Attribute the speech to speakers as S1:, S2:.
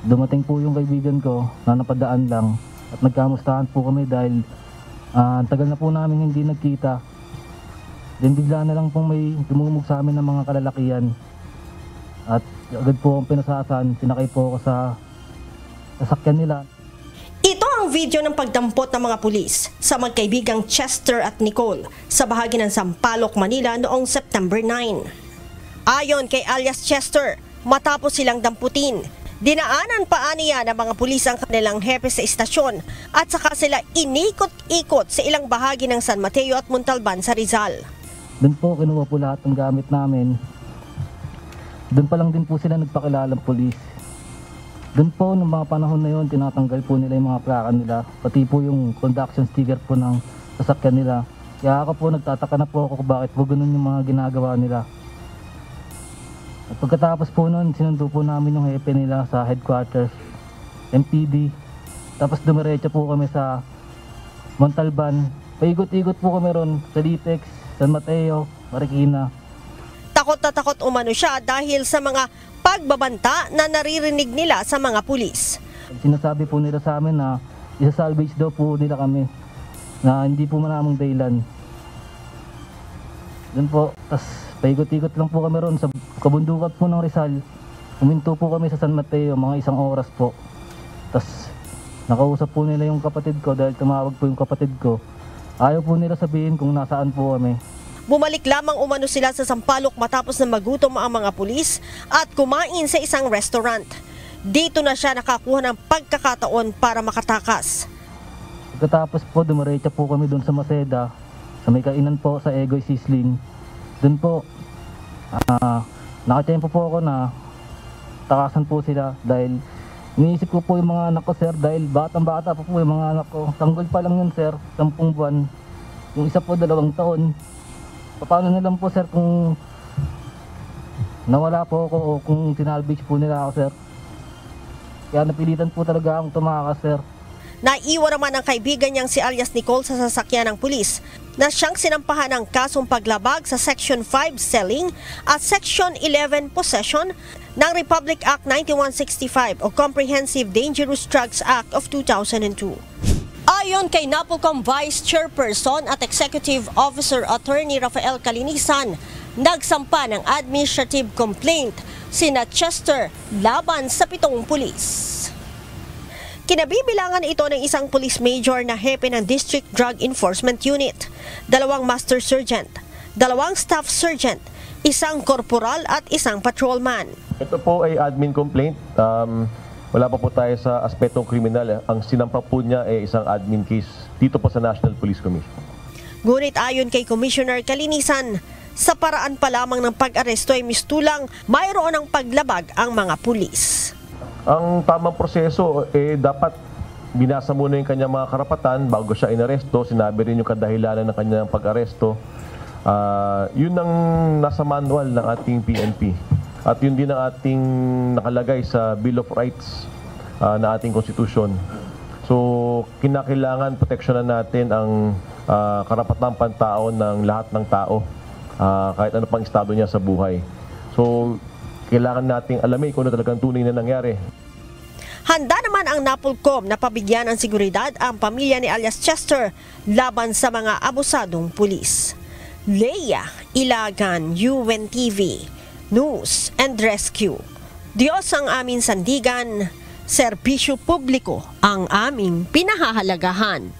S1: dumating po yung kaibigan ko na napadaan lang at nagkamustahan po kami dahil tagal na po namin hindi nagkita. Then bigla na lang pong may dumumog sa amin ng mga kalalakihan at agad po ang pinasasan, sinakay po ako sa sasakyan nila.
S2: Ito ang video ng pagdampot ng mga pulis sa magkaibigang Chester at Nicole sa bahagi ng Sampaloc, Manila noong September 9. Ayon kay alias Chester, matapos silang damputin, dinaanan pa niya ng mga pulis ang kanilang hepe sa istasyon at saka sila inikot-ikot sa ilang bahagi ng San Mateo at Montalban sa Rizal.
S1: Doon po kinuha po lahat ng gamit namin. Doon pa lang din po sila nagpakilalang pulis. Doon po, noong mga panahon na yun, tinatanggal po nila yung mga plaka nila, pati po yung conduction sticker po ng sasakyan nila. Kaya ako po, nagtataka na po ako kung bakit po ganun yung mga ginagawa nila. At pagkatapos po nun, sinundo po namin yung hepe nila sa headquarters, MPD. Tapos dumiretso po kami sa Montalban. Paikot-ikot po kami ron sa Litex, San Mateo, Marikina.
S2: Takot na takot umano siya dahil sa mga pagbabanta na naririnig nila sa mga pulis.
S1: Sinasabi po nila sa amin na isa-salvage daw po nila kami na hindi po manamang dahilan. Doon po, tas paikot-ikot lang po kami ron sa kabundukan po ng Rizal. Huminto po kami sa San Mateo mga 1 oras po. Tas nakausap po nila yung kapatid ko dahil tumawag po yung kapatid ko. Ayaw po nila sabihin kung nasaan po kami.
S2: Bumalik lamang umano sila sa Sampaloc matapos na magutom ang mga pulis at kumain sa isang restaurant. Dito na siya nakakuha ng pagkakataon para makatakas.
S1: Pagkatapos po, dumiretso po kami doon sa Maseda, sa may kainan po sa Egoy Sisling. Doon po, nakatiyempo po ako na takasan po sila dahil iniisip ko po yung mga anak ko, sir, dahil batang-bata po yung mga anak ko. Tanggol pa lang yun, sir, 10 buwan. Yung isa po 2 taon. Paano na lang po, sir, kung nawala po ako o kung sinalvage po nila ako, sir. Kaya napilitan po talaga akong tumakas, sir.
S2: Naiwan naman ang kaibigan niyang si alias Nicole sa sasakyan ng pulis na siyang sinampahan ng kasong paglabag sa Section 5 selling at Section 11 possession ng Republic Act 9165 o Comprehensive Dangerous Drugs Act of 2002. Ayon kay NAPOLCOM Vice Chairperson at Executive Officer Attorney Rafael Calinisan, nagsampa ng administrative complaint sina Chester laban sa 7 pulis. Kinabibilangan ito ng isang police major na hepe ng District Drug Enforcement Unit, 2 master sergeant, 2 staff sergeant, 1 corporal at 1 patrolman.
S3: Ito po ay admin complaint. Wala pa po tayo sa aspetong kriminal. Ang sinampa po niya ay isang admin case dito po sa National Police Commission.
S2: Ngunit ayon kay Commissioner Calinisan, sa paraan pa lamang ng pag-aresto ay mistulang mayroon ng paglabag ang mga pulis.
S3: Ang tamang proseso, dapat binasa muna yung kanyang mga karapatan bago siya inaresto. Sinabi rin yung kadahilanan ng kanyang pag-aresto. Yun ang nasa manual ng ating PNP. At yun din ang ating nakalagay sa Bill of Rights na ating konstitusyon. So, kinakailangan proteksyonan natin ang karapatang pantao ng lahat ng tao, kahit ano pang estado niya sa buhay. So, kailangan nating alamin kung ano talagang tunay na nangyari.
S2: Handa naman ang NAPOLCOM na pabigyan ng seguridad ang pamilya ni alias Chester laban sa mga abusadong pulis. Leia Ilagan, UNTV News and Rescue. Diyos ang aming sandigan, serbisyo publiko ang aming pinahahalagahan.